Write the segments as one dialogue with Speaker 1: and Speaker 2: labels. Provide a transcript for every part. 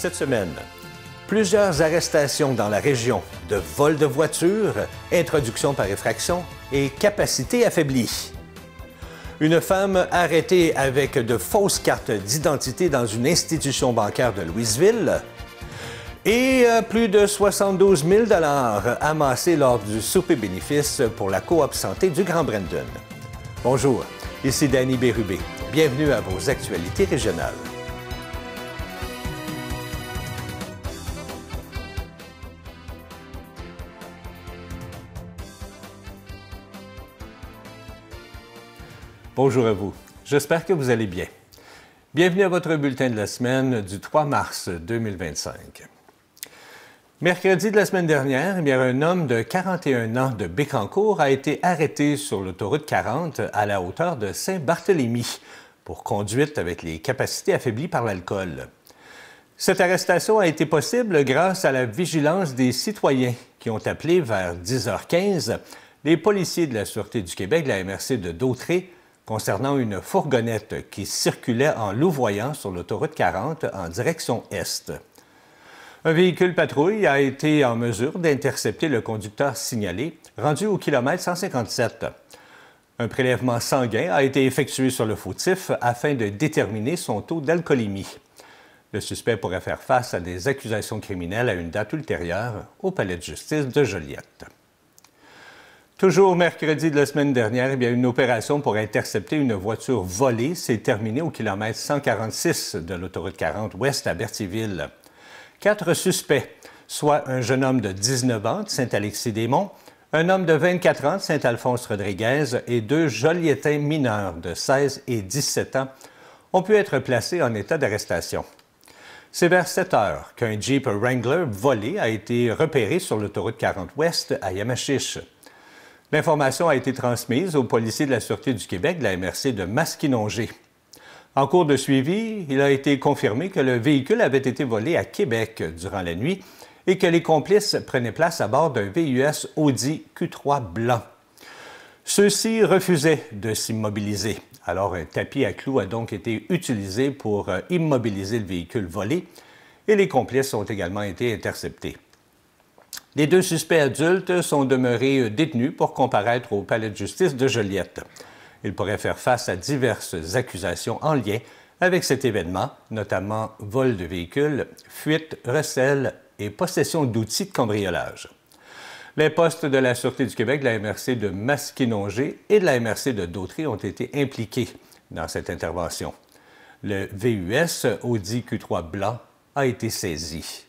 Speaker 1: cette semaine. Plusieurs arrestations dans la région, de vol de voitures, introduction par effraction et capacité affaiblie. Une femme arrêtée avec de fausses cartes d'identité dans une institution bancaire de Louisville. Et plus de 72 000 $ amassés lors du souper bénéfice pour la Coop Santé du Grand Brandon. Bonjour, ici Danny Bérubé. Bienvenue à vos actualités régionales. Bonjour à vous. J'espère que vous allez bien. Bienvenue à votre bulletin de la semaine du 3 mars 2025. Mercredi de la semaine dernière, un homme de 41 ans de Bécancour a été arrêté sur l'autoroute 40 à la hauteur de Saint-Barthélemy pour conduite avec les capacités affaiblies par l'alcool. Cette arrestation a été possible grâce à la vigilance des citoyens qui ont appelé vers 10h15 les policiers de la Sûreté du Québec de la MRC de Dautré concernant une fourgonnette qui circulait en louvoyant sur l'autoroute 40 en direction est. Un véhicule patrouille a été en mesure d'intercepter le conducteur signalé, rendu au kilomètre 157. Un prélèvement sanguin a été effectué sur le fautif afin de déterminer son taux d'alcoolémie. Le suspect pourrait faire face à des accusations criminelles à une date ultérieure au palais de justice de Joliette. Toujours mercredi de la semaine dernière, une opération pour intercepter une voiture volée s'est terminée au kilomètre 146 de l'autoroute 40 ouest à Berthierville. 4 suspects, soit un jeune homme de 19 ans de Saint-Alexis-des-Monts, un homme de 24 ans de Saint-Alphonse-Rodriguez et 2 Joliétains mineurs de 16 et 17 ans, ont pu être placés en état d'arrestation. C'est vers 7 heures qu'un Jeep Wrangler volé a été repéré sur l'autoroute 40 ouest à Yamachiche. L'information a été transmise aux policiers de la Sûreté du Québec de la MRC de Masquinongé. En cours de suivi, il a été confirmé que le véhicule avait été volé à Québec durant la nuit et que les complices prenaient place à bord d'un VUS Audi Q3 blanc. Ceux-ci refusaient de s'immobiliser. Alors, un tapis à clous a donc été utilisé pour immobiliser le véhicule volé et les complices ont également été interceptés. Les 2 suspects adultes sont demeurés détenus pour comparaître au palais de justice de Joliette. Ils pourraient faire face à diverses accusations en lien avec cet événement, notamment vol de véhicules, fuite, recel et possession d'outils de cambriolage. Les postes de la Sûreté du Québec, de la MRC de Masquinongé et de la MRC de Dautré ont été impliqués dans cette intervention. Le VUS Audi Q3 blanc a été saisi.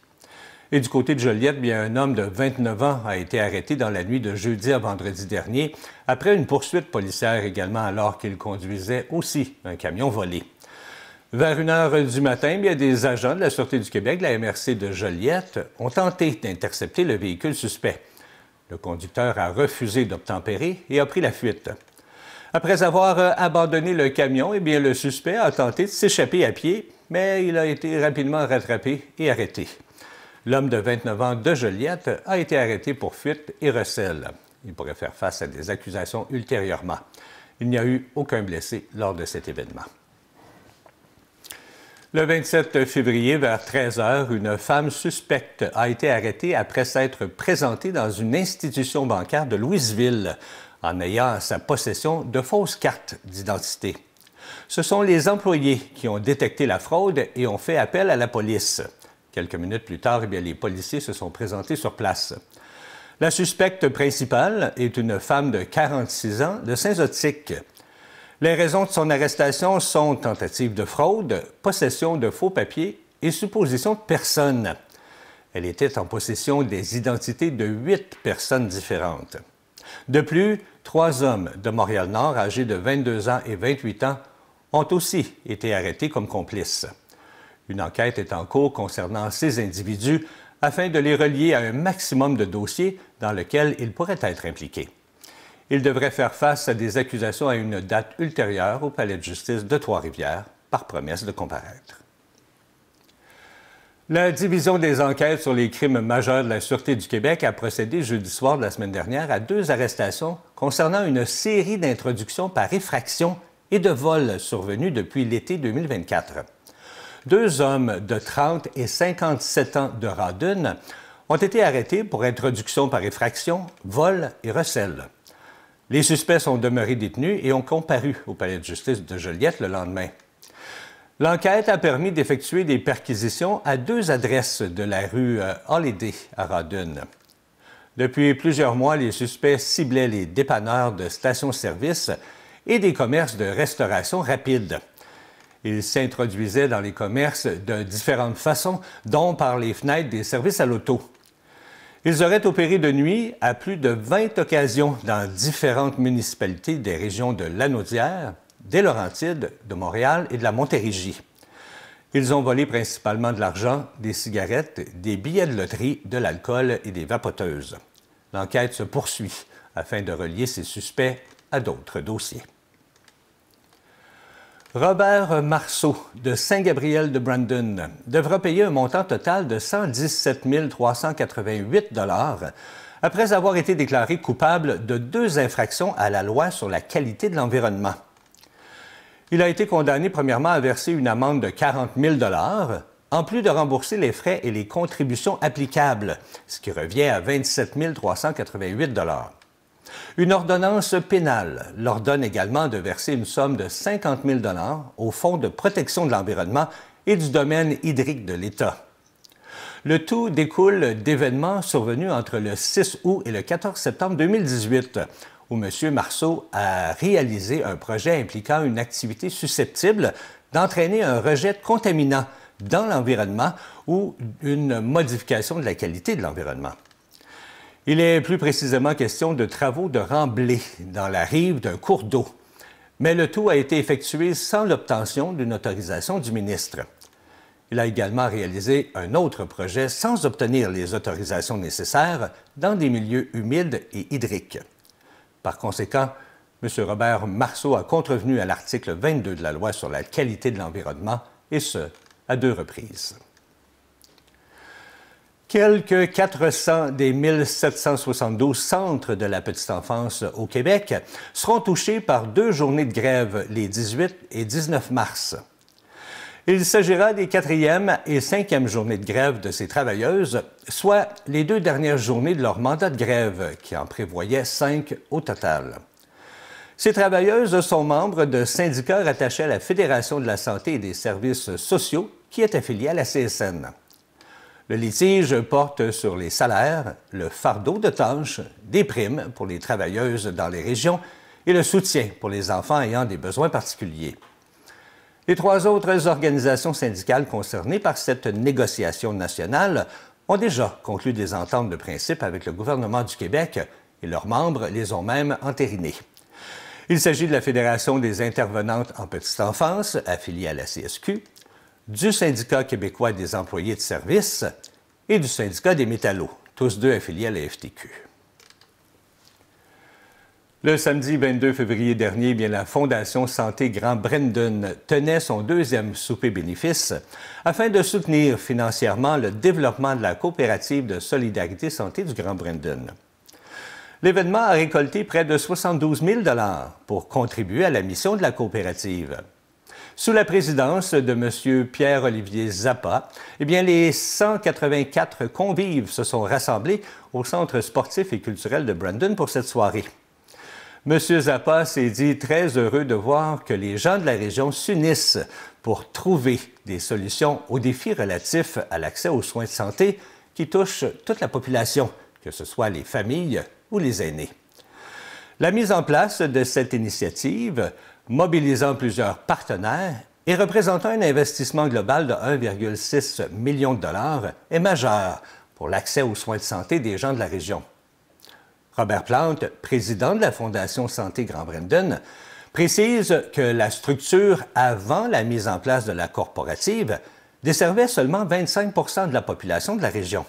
Speaker 1: Et du côté de Joliette, un homme de 29 ans a été arrêté dans la nuit de jeudi à vendredi dernier après une poursuite policière également alors qu'il conduisait aussi un camion volé. Vers 1h du matin, des agents de la Sûreté du Québec, de la MRC de Joliette, ont tenté d'intercepter le véhicule suspect. Le conducteur a refusé d'obtempérer et a pris la fuite. Après avoir abandonné le camion, le suspect a tenté de s'échapper à pied, mais il a été rapidement rattrapé et arrêté. L'homme de 29 ans de Joliette a été arrêté pour fuite et recel. Il pourrait faire face à des accusations ultérieurement. Il n'y a eu aucun blessé lors de cet événement. Le 27 février, vers 13 h, une femme suspecte a été arrêtée après s'être présentée dans une institution bancaire de Louisville en ayant à sa possession de fausses cartes d'identité. Ce sont les employés qui ont détecté la fraude et ont fait appel à la police. Quelques minutes plus tard, les policiers se sont présentés sur place. La suspecte principale est une femme de 46 ans de Saint-Zotique. Les raisons de son arrestation sont tentative de fraude, possession de faux papiers et supposition de personne. Elle était en possession des identités de 8 personnes différentes. De plus, 3 hommes de Montréal-Nord âgés de 22 ans et 28 ans ont aussi été arrêtés comme complices. Une enquête est en cours concernant ces individus afin de les relier à un maximum de dossiers dans lesquels ils pourraient être impliqués. Ils devraient faire face à des accusations à une date ultérieure au palais de justice de Trois-Rivières par promesse de comparaître. La Division des enquêtes sur les crimes majeurs de la Sûreté du Québec a procédé jeudi soir de la semaine dernière à 2 arrestations concernant une série d'introductions par effraction et de vols survenus depuis l'été 2024. 2 hommes de 30 et 57 ans de Rawdon ont été arrêtés pour introduction par effraction, vol et recel. Les suspects sont demeurés détenus et ont comparu au palais de justice de Joliette le lendemain. L'enquête a permis d'effectuer des perquisitions à 2 adresses de la rue Holiday à Rawdon. Depuis plusieurs mois, les suspects ciblaient les dépanneurs de stations-service et des commerces de restauration rapide. Ils s'introduisaient dans les commerces de différentes façons, dont par les fenêtres des services à l'auto. Ils auraient opéré de nuit à plus de 20 occasions dans différentes municipalités des régions de Lanaudière, des Laurentides, de Montréal et de la Montérégie. Ils ont volé principalement de l'argent, des cigarettes, des billets de loterie, de l'alcool et des vapoteuses. L'enquête se poursuit afin de relier ces suspects à d'autres dossiers. Robert Marceau, de Saint-Gabriel de Brandon, devra payer un montant total de 117 388 $ après avoir été déclaré coupable de 2 infractions à la loi sur la qualité de l'environnement. Il a été condamné premièrement à verser une amende de 40 000 $, en plus de rembourser les frais et les contributions applicables, ce qui revient à 27 388 $. Une ordonnance pénale l'ordonne également de verser une somme de 50 000 $ au Fonds de protection de l'environnement et du domaine hydrique de l'État. Le tout découle d'événements survenus entre le 6 août et le 14 septembre 2018, où M. Marceau a réalisé un projet impliquant une activité susceptible d'entraîner un rejet de contaminants dans l'environnement ou une modification de la qualité de l'environnement. Il est plus précisément question de travaux de remblai dans la rive d'un cours d'eau, mais le tout a été effectué sans l'obtention d'une autorisation du ministre. Il a également réalisé un autre projet sans obtenir les autorisations nécessaires dans des milieux humides et hydriques. Par conséquent, M. Robert Marceau a contrevenu à l'article 22 de la Loi sur la qualité de l'environnement, et ce, à 2 reprises. Quelques 400 des 1772 centres de la petite enfance au Québec seront touchés par 2 journées de grève les 18 et 19 mars. Il s'agira des 4e et 5e journées de grève de ces travailleuses, soit les 2 dernières journées de leur mandat de grève, qui en prévoyait 5 au total. Ces travailleuses sont membres de syndicats rattachés à la Fédération de la santé et des services sociaux, qui est affiliée à la CSN. Le litige porte sur les salaires, le fardeau de tâches, des primes pour les travailleuses dans les régions et le soutien pour les enfants ayant des besoins particuliers. Les 3 autres organisations syndicales concernées par cette négociation nationale ont déjà conclu des ententes de principe avec le gouvernement du Québec et leurs membres les ont même entérinées. Il s'agit de la Fédération des intervenantes en petite enfance, affiliée à la CSQ, du Syndicat québécois des employés de service et du Syndicat des métallos, tous 2 affiliés à la FTQ. Le samedi 22 février dernier, la Fondation Santé Grand Brandon tenait son 2e souper bénéfice afin de soutenir financièrement le développement de la coopérative de solidarité santé du Grand Brandon. L'événement a récolté près de 72 000 $ pour contribuer à la mission de la coopérative. Sous la présidence de M. Pierre-Olivier Zappa, les 184 convives se sont rassemblés au Centre sportif et culturel de Brandon pour cette soirée. M. Zappa s'est dit très heureux de voir que les gens de la région s'unissent pour trouver des solutions aux défis relatifs à l'accès aux soins de santé qui touchent toute la population, que ce soit les familles ou les aînés. La mise en place de cette initiative, mobilisant plusieurs partenaires et représentant un investissement global de 1,6 million $, est majeure pour l'accès aux soins de santé des gens de la région. Robert Plante, président de la Fondation Santé Grand Brandon, précise que la structure, avant la mise en place de la corporative, desservait seulement 25 % de la population de la région.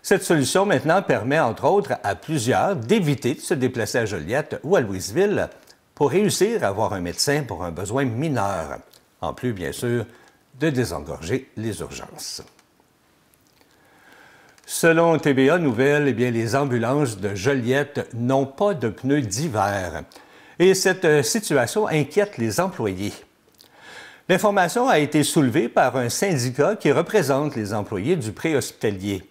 Speaker 1: Cette solution maintenant permet, entre autres, à plusieurs d'éviter de se déplacer à Joliette ou à Louisville pour réussir à avoir un médecin pour un besoin mineur, en plus, bien sûr, de désengorger les urgences. Selon TVA Nouvelles, les ambulances de Joliette n'ont pas de pneus d'hiver. Et cette situation inquiète les employés. L'information a été soulevée par un syndicat qui représente les employés du préhospitalier.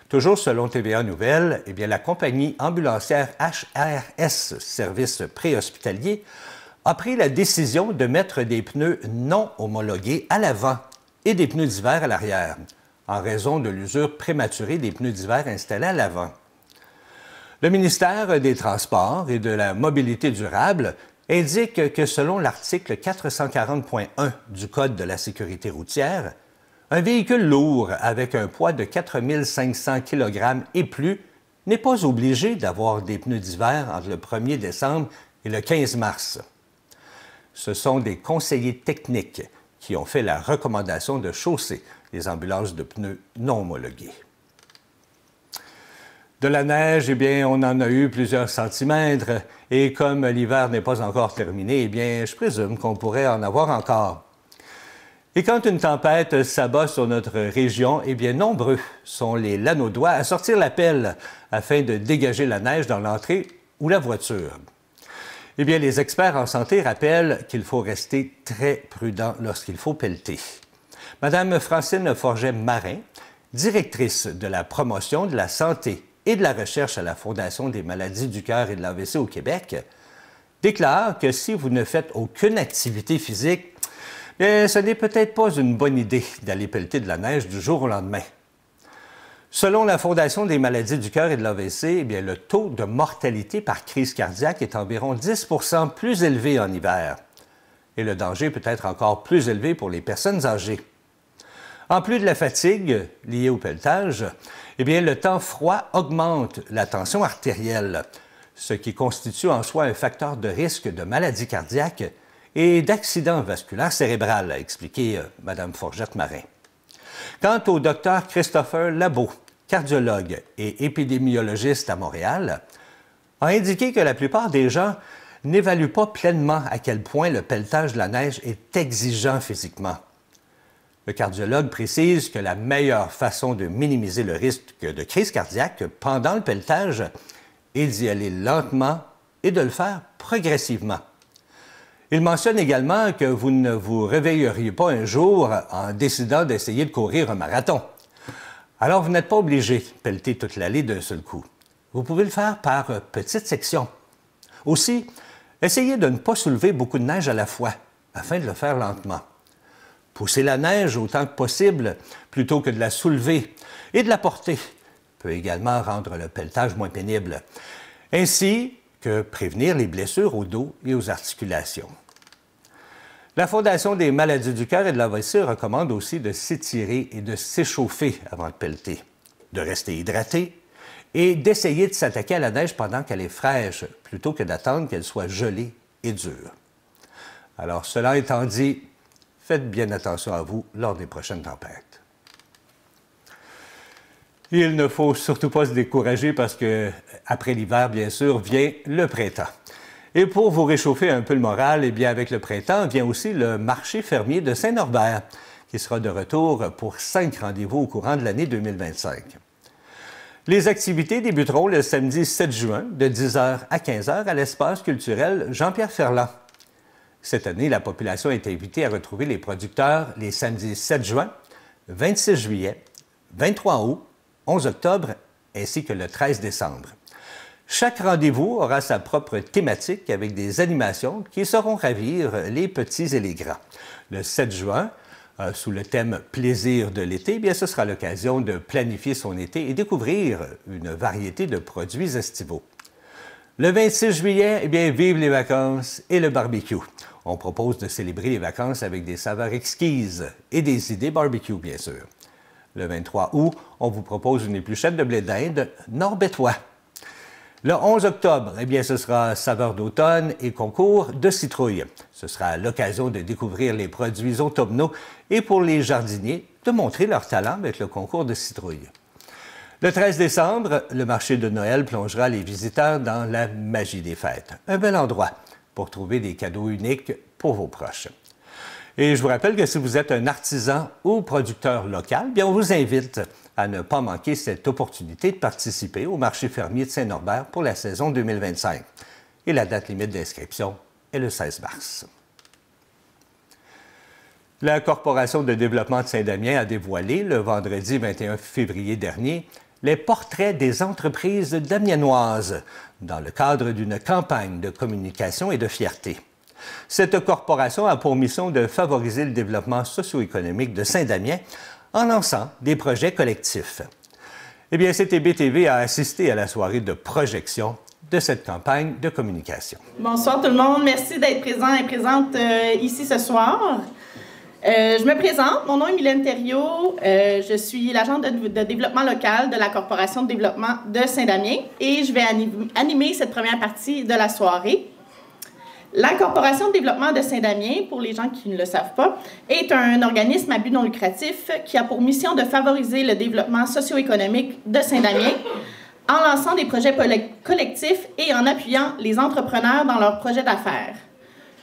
Speaker 1: Toujours selon TVA Nouvelles, la compagnie ambulancière HRS, Service préhospitalier, a pris la décision de mettre des pneus non homologués à l'avant et des pneus d'hiver à l'arrière, en raison de l'usure prématurée des pneus d'hiver installés à l'avant. Le ministère des Transports et de la Mobilité durable indique que selon l'article 440.1 du Code de la sécurité routière, un véhicule lourd avec un poids de 4 500 kg et plus n'est pas obligé d'avoir des pneus d'hiver entre le 1er décembre et le 15 mars. Ce sont des conseillers techniques qui ont fait la recommandation de chausser les ambulances de pneus non homologués. De la neige, on en a eu plusieurs centimètres et comme l'hiver n'est pas encore terminé, je présume qu'on pourrait en avoir encore. Et quand une tempête s'abat sur notre région, nombreux sont les lanaudois à sortir la pelle afin de dégager la neige dans l'entrée ou la voiture. Les experts en santé rappellent qu'il faut rester très prudent lorsqu'il faut pelleter. Madame Francine Forget-Marin, directrice de la promotion de la santé et de la recherche à la Fondation des maladies du cœur et de l'AVC au Québec, déclare que si vous ne faites aucune activité physique, ce n'est peut-être pas une bonne idée d'aller pelleter de la neige du jour au lendemain. Selon la Fondation des maladies du cœur et de l'AVC, le taux de mortalité par crise cardiaque est environ 10 % plus élevé en hiver. Et le danger peut être encore plus élevé pour les personnes âgées. En plus de la fatigue liée au pelletage, le temps froid augmente la tension artérielle, ce qui constitue en soi un facteur de risque de maladie cardiaque et d'accident vasculaire cérébral, a expliqué Mme Forget-Marin. Quant au Dr Christopher Labo, cardiologue et épidémiologiste à Montréal, a indiqué que la plupart des gens n'évaluent pas pleinement à quel point le pelletage de la neige est exigeant physiquement. Le cardiologue précise que la meilleure façon de minimiser le risque de crise cardiaque pendant le pelletage est d'y aller lentement et de le faire progressivement. Il mentionne également que vous ne vous réveilleriez pas un jour en décidant d'essayer de courir un marathon. Alors, vous n'êtes pas obligé de pelleter toute l'allée d'un seul coup. Vous pouvez le faire par petites sections. Aussi, essayez de ne pas soulever beaucoup de neige à la fois, afin de le faire lentement. Pousser la neige autant que possible, plutôt que de la soulever et de la porter, peut également rendre le pelletage moins pénible, ainsi que prévenir les blessures au dos et aux articulations. La Fondation des maladies du cœur et de l'AVC recommande aussi de s'étirer et de s'échauffer avant de pelleter, de rester hydraté et d'essayer de s'attaquer à la neige pendant qu'elle est fraîche, plutôt que d'attendre qu'elle soit gelée et dure. Alors, cela étant dit, faites bien attention à vous lors des prochaines tempêtes. Il ne faut surtout pas se décourager parce que, après l'hiver, bien sûr, vient le printemps. Et pour vous réchauffer un peu le moral, avec le printemps vient aussi le marché fermier de Saint-Norbert, qui sera de retour pour 5 rendez-vous au courant de l'année 2025. Les activités débuteront le samedi 7 juin de 10h à 15h à l'espace culturel Jean-Pierre Ferland. Cette année, la population est invitée à retrouver les producteurs les samedis 7 juin, 26 juillet, 23 août, 11 octobre ainsi que le 13 décembre. Chaque rendez-vous aura sa propre thématique avec des animations qui sauront ravir les petits et les grands. Le 7 juin, sous le thème « Plaisir de l'été », ce sera l'occasion de planifier son été et découvrir une variété de produits estivaux. Le 26 juillet, vive les vacances et le barbecue. On propose de célébrer les vacances avec des saveurs exquises et des idées barbecue, bien sûr. Le 23 août, on vous propose une épluchette de blé d'Inde nord-bétois. Le 11 octobre, ce sera saveur d'automne et concours de citrouille. Ce sera l'occasion de découvrir les produits automnaux et pour les jardiniers de montrer leur talent avec le concours de citrouille. Le 13 décembre, le marché de Noël plongera les visiteurs dans la magie des fêtes. Un bel endroit pour trouver des cadeaux uniques pour vos proches. Et je vous rappelle que si vous êtes un artisan ou producteur local, on vous invite à ne pas manquer cette opportunité de participer au marché fermier de Saint-Norbert pour la saison 2025. Et la date limite d'inscription est le 16 mars. La Corporation de développement de Saint-Damien a dévoilé, le vendredi 21 février dernier, les portraits des entreprises damiennoises dans le cadre d'une campagne de communication et de fierté. Cette corporation a pour mission de favoriser le développement socio-économique de Saint-Damien en lançant des projets collectifs. Eh bien, CTB-TV a assisté à la soirée de projection de cette campagne de communication. Bonsoir tout le monde, merci d'être présent et présente ici ce soir. Je me présente, mon nom est Mylène Thériault, je suis l'agente de développement local de la Corporation de développement de Saint-Damien et je vais animer cette première partie de la soirée. La Corporation de développement de Saint-Damien, pour les gens qui ne le savent pas, est un organisme à but non lucratif qui a pour mission de favoriser le développement socio-économique de Saint-Damien en lançant des projets collectifs et en appuyant les entrepreneurs dans leurs projets d'affaires.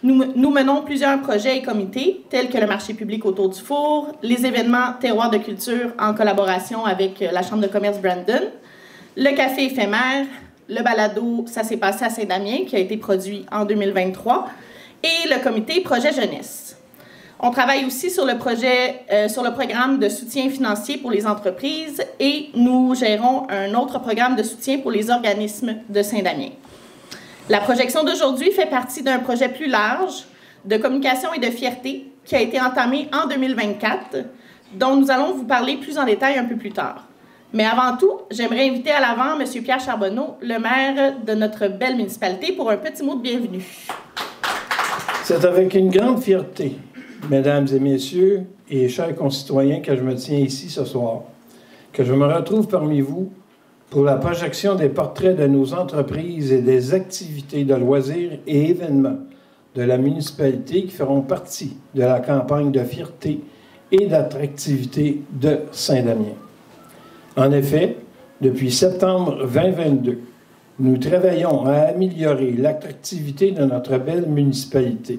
Speaker 1: Nous menons plusieurs projets et comités, tels que le marché public autour du four, les événements terroirs de culture en collaboration avec la Chambre de commerce Brandon, le café éphémère, le balado « Ça s'est passé à Saint-Damien » qui a été produit en 2023 et le comité Projet Jeunesse. On travaille aussi sur le programme de soutien financier pour les entreprises et nous gérons un autre programme de soutien pour les organismes de Saint-Damien. La projection d'aujourd'hui fait partie d'un projet plus large de communication et de fierté qui a été entamé en 2024, dont nous allons vous parler plus en détail un peu plus tard. Mais avant tout, j'aimerais inviter à l'avant M. Pierre Charbonneau, le maire de notre belle municipalité, pour un petit mot de bienvenue.
Speaker 2: C'est avec une grande fierté, mesdames et messieurs et chers concitoyens, que je me tiens ici ce soir, que je me retrouve parmi vous pour la projection des portraits de nos entreprises et des activités de loisirs et événements de la municipalité qui feront partie de la campagne de fierté et d'attractivité de Saint-Damien. En effet, depuis septembre 2022, nous travaillons à améliorer l'attractivité de notre belle municipalité.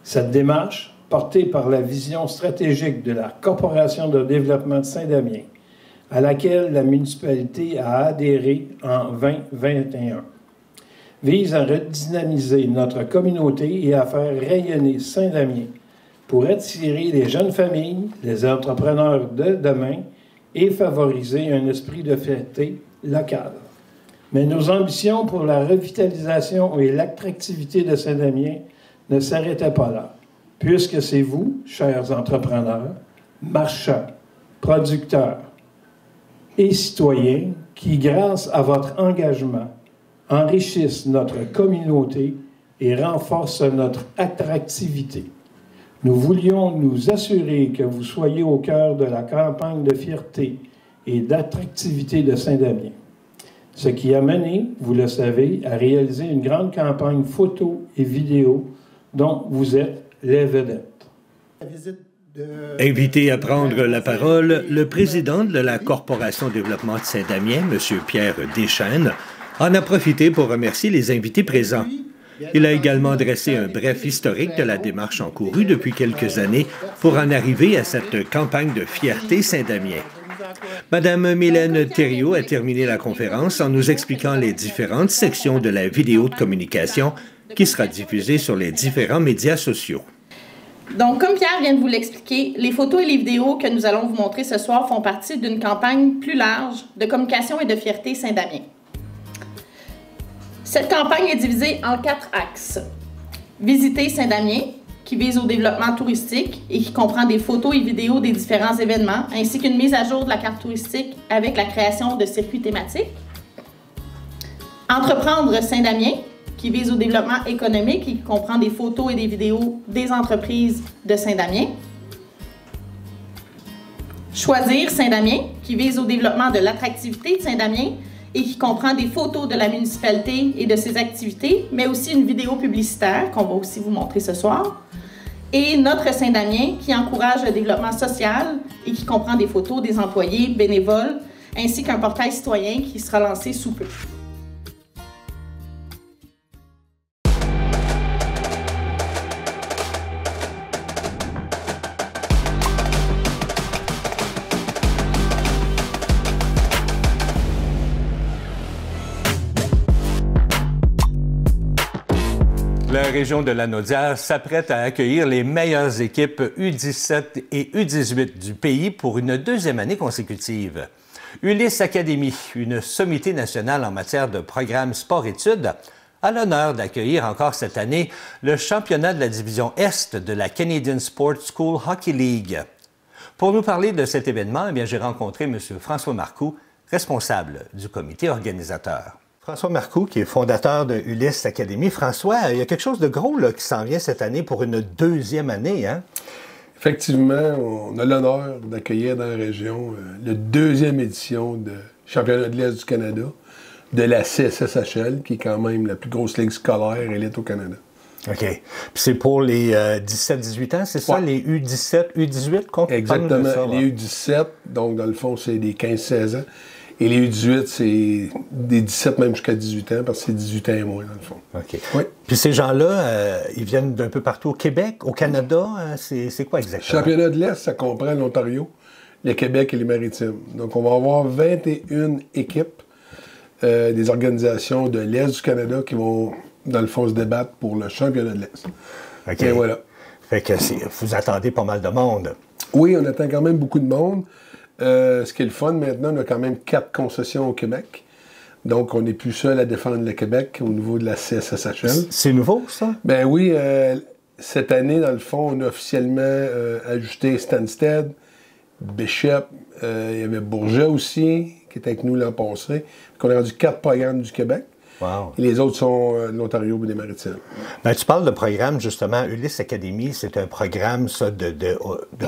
Speaker 2: Cette démarche, portée par la vision stratégique de la Corporation de développement de Saint-Damien, à laquelle la municipalité a adhéré en 2021, vise à redynamiser notre communauté et à faire rayonner Saint-Damien pour attirer les jeunes familles, les entrepreneurs de demain et favoriser un esprit de fierté locale. Mais nos ambitions pour la revitalisation et l'attractivité de Saint-Damien ne s'arrêtaient pas là, puisque c'est vous, chers entrepreneurs, marchands, producteurs, et citoyens qui, grâce à votre engagement, enrichissent notre communauté et renforcent notre attractivité. Nous voulions nous assurer que vous soyez au cœur de la campagne de fierté et d'attractivité de Saint-Damien, ce qui a mené, vous le savez, à réaliser une grande campagne photo et vidéo dont vous êtes les vedettes.
Speaker 1: Invité à prendre la parole, le président de la Corporation de développement de Saint-Damien, M. Pierre Deschênes, en a profité pour remercier les invités présents. Il a également dressé un bref historique de la démarche encourue depuis quelques années pour en arriver à cette campagne de fierté Saint-Damien. Madame Mylène Thériault a terminé la conférence en nous expliquant les différentes sections de la vidéo de communication qui sera diffusée sur les différents médias sociaux.
Speaker 3: Donc, comme Pierre vient de vous l'expliquer, les photos et les vidéos que nous allons vous montrer ce soir font partie d'une campagne plus large de communication et de fierté Saint-Damien. Cette campagne est divisée en 4 axes. Visiter Saint-Damien, qui vise au développement touristique et qui comprend des photos et vidéos des différents événements, ainsi qu'une mise à jour de la carte touristique avec la création de circuits thématiques. Entreprendre Saint-Damien, qui vise au développement économique et qui comprend des photos et des vidéos des entreprises de Saint-Damien. Choisir Saint-Damien, qui vise au développement de l'attractivité de Saint-Damien et qui comprend des photos de la municipalité et de ses activités, mais aussi une vidéo publicitaire qu'on va aussi vous montrer ce soir. Et Notre Saint-Damien, qui encourage le développement social et qui comprend des photos des employés, bénévoles, ainsi qu'un portail citoyen qui sera lancé sous peu.
Speaker 1: La région de Lanaudière s'apprête à accueillir les meilleures équipes U17 et U18 du pays pour une deuxième année consécutive. Ulysse Academy, une sommité nationale en matière de programme sport-études, a l'honneur d'accueillir encore cette année le championnat de la division Est de la Canadian Sports School Hockey League. Pour nous parler de cet événement, j'ai rencontré M. François Marcoux, responsable du comité organisateur. François Marcoux, qui est fondateur de Ulysse Academy. François, il y a quelque chose de gros là, qui s'en vient cette année pour une deuxième année, hein?
Speaker 4: Effectivement, on a l'honneur d'accueillir dans la région la deuxième édition de Championnat de l'Est du Canada, de la CSSHL, qui est quand même la plus grosse ligue scolaire élite au Canada.
Speaker 1: OK. Puis c'est pour les 17-18 ans, c'est ça,
Speaker 4: ouais.
Speaker 1: Les U17, U18 qu'on parle
Speaker 4: Exactement.
Speaker 1: de ça,
Speaker 4: les U17, donc dans le fond, c'est des 15-16 ans. Et les U18, c'est des 17 même jusqu'à 18 ans, parce que c'est 18 ans et moins, dans le fond.
Speaker 1: OK.
Speaker 4: Oui.
Speaker 1: Puis ces gens-là, ils viennent d'un peu partout au Québec, au Canada. C'est quoi exactement?
Speaker 4: Championnat de l'Est, ça comprend l'Ontario, le Québec et les Maritimes. Donc, on va avoir 21 équipes des organisations de l'Est du Canada qui vont, dans le fond, se débattre pour le championnat de l'Est.
Speaker 1: OK.
Speaker 4: Et voilà.
Speaker 1: Fait que vous attendez pas mal de monde.
Speaker 4: Oui, on attend quand même beaucoup de monde. Ce qui est le fun, maintenant, on a quand même 4 concessions au Québec. Donc, on n'est plus seul à défendre le Québec au niveau de la CSSHL.
Speaker 1: C'est nouveau, ça?
Speaker 4: Ben oui, cette année, dans le fond, on a officiellement ajouté Stansted, Bishop, il y avait Bourget aussi, qui était avec nous l'an passé. Donc, on a rendu 4 programmes du Québec.
Speaker 1: Wow.
Speaker 4: Et les autres sont de l'Ontario et des Maritimes.
Speaker 1: Ben, tu parles de programme, justement. Ulysse Academy, c'est un programme, ça, de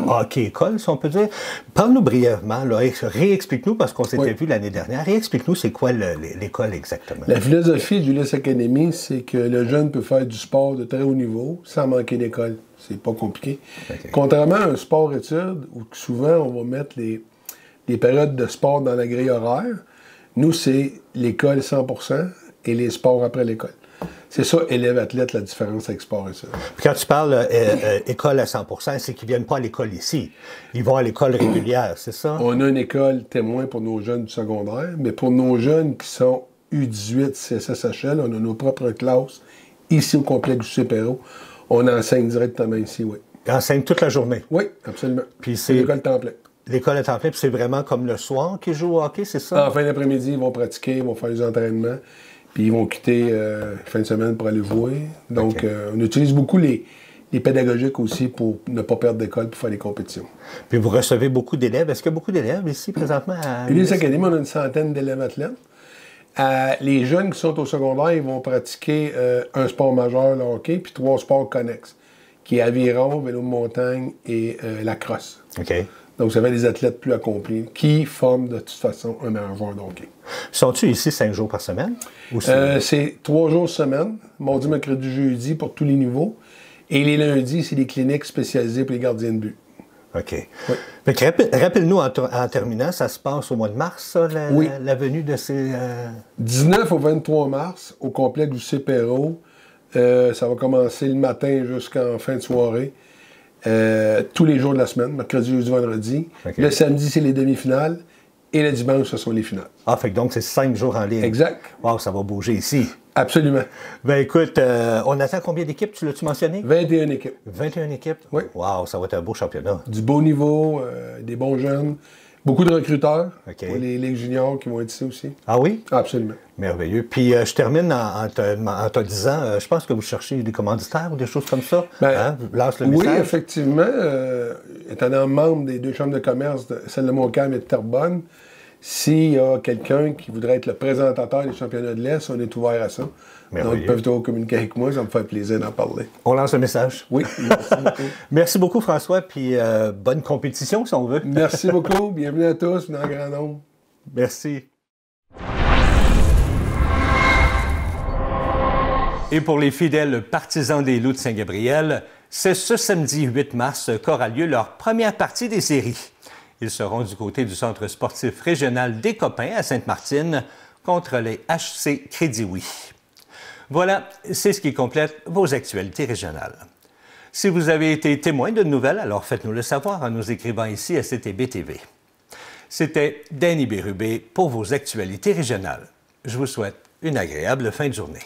Speaker 1: hockey-école, si on peut dire. Parle-nous brièvement, là, réexplique-nous, parce qu'on s'était vu l'année dernière. Réexplique-nous, c'est quoi l'école exactement?
Speaker 4: La philosophie d'Ulysse Academy, c'est que le jeune peut faire du sport de très haut niveau sans manquer d'école. C'est pas compliqué. Okay. Contrairement à un sport-études, où souvent on va mettre les périodes de sport dans la grille horaire, nous, c'est l'école 100%. Et les sports après l'école. C'est ça, élève-athlète, la différence avec sport et ça.
Speaker 1: Quand tu parles école à 100%, c'est qu'ils ne viennent pas à l'école ici. Ils vont à l'école régulière, c'est ça?
Speaker 4: On a une école témoin pour nos jeunes du secondaire, mais pour nos jeunes qui sont U18, CSSHL, on a nos propres classes ici au complexe du CPRO. On enseigne directement ici, oui.
Speaker 1: Ils enseignent toute la journée?
Speaker 4: Oui, absolument.
Speaker 1: Puis c'est
Speaker 4: l'école temps plein.
Speaker 1: L'école est temps plein, puis c'est vraiment comme le soir qu'ils jouent au hockey, c'est ça?
Speaker 4: En fin d'après-midi, ils vont pratiquer, ils vont faire des entraînements. Puis ils vont quitter fin de semaine pour aller jouer. Donc, okay. On utilise beaucoup les pédagogiques aussi pour ne pas perdre d'école pour faire les compétitions.
Speaker 1: Puis vous recevez beaucoup d'élèves. Est-ce qu'il y a beaucoup d'élèves ici présentement à
Speaker 4: Ulysse Academy, on a une centaine d'élèves athlètes. Les jeunes qui sont au secondaire, ils vont pratiquer un sport majeur, le hockey, puis 3 sports connexes, qui est aviron, vélo de montagne et la crosse.
Speaker 1: OK.
Speaker 4: Donc, ça fait des athlètes plus accomplis qui forment de toute façon un meilleur joueur de hockey.
Speaker 1: Sont-tu ici 5 jours par semaine?
Speaker 4: C'est 3 jours semaine, mardi, mercredi, jeudi pour tous les niveaux. Et les lundis, c'est des cliniques spécialisées pour les gardiens de but.
Speaker 1: OK. Oui. Rappelle-nous en terminant, ça se passe au mois de mars, ça, la venue de ces...
Speaker 4: 19 au 23 mars, au complexe du CPRO. Ça va commencer le matin jusqu'en fin de soirée. Tous les jours de la semaine, mercredi, jeudi, vendredi. Okay. Le samedi, c'est les demi-finales. Et le dimanche, ce sont les finales.
Speaker 1: Ah, fait que donc, c'est 5 jours en ligne.
Speaker 4: Exact.
Speaker 1: Wow, ça va bouger ici.
Speaker 4: Absolument.
Speaker 1: Ben écoute, on attend combien d'équipes, tu l'as-tu mentionné?
Speaker 4: 21 équipes.
Speaker 1: 21 équipes?
Speaker 4: Oui.
Speaker 1: Wow, ça va être un beau championnat.
Speaker 4: Du beau niveau, des bons jeunes. Beaucoup de recruteurs
Speaker 1: pour
Speaker 4: les ligues juniors qui vont être ici aussi.
Speaker 1: Ah oui?
Speaker 4: Absolument.
Speaker 1: Merveilleux. Puis je termine en te disant, je pense que vous cherchez des commanditaires ou des choses comme ça.
Speaker 4: Ben,
Speaker 1: lance le message.
Speaker 4: Oui, effectivement. Étant membre des 2 chambres de commerce, celle de Montcalm et de Terrebonne, s'il y a quelqu'un qui voudrait être le présentateur des championnats de l'Est, on est ouvert à ça. Donc, ils peuvent toujours communiquer avec moi, ça me fait plaisir d'en parler.
Speaker 1: On lance le message.
Speaker 4: Oui, merci beaucoup.
Speaker 1: Merci beaucoup, François, puis bonne compétition, si on veut.
Speaker 4: Merci beaucoup. Bienvenue à tous, dans grand nombre.
Speaker 1: Merci. Et pour les fidèles partisans des Loups de Saint-Gabriel, c'est ce samedi 8 mars qu'aura lieu leur première partie des séries. Ils seront du côté du Centre sportif régional des Copains à Sainte-Martine contre les HC Crédit Oui. Voilà, c'est ce qui complète vos actualités régionales. Si vous avez été témoin de nouvelles, alors faites-nous le savoir en nous écrivant ici à CTB TV. C'était Danny Bérubé pour vos actualités régionales. Je vous souhaite une agréable fin de journée.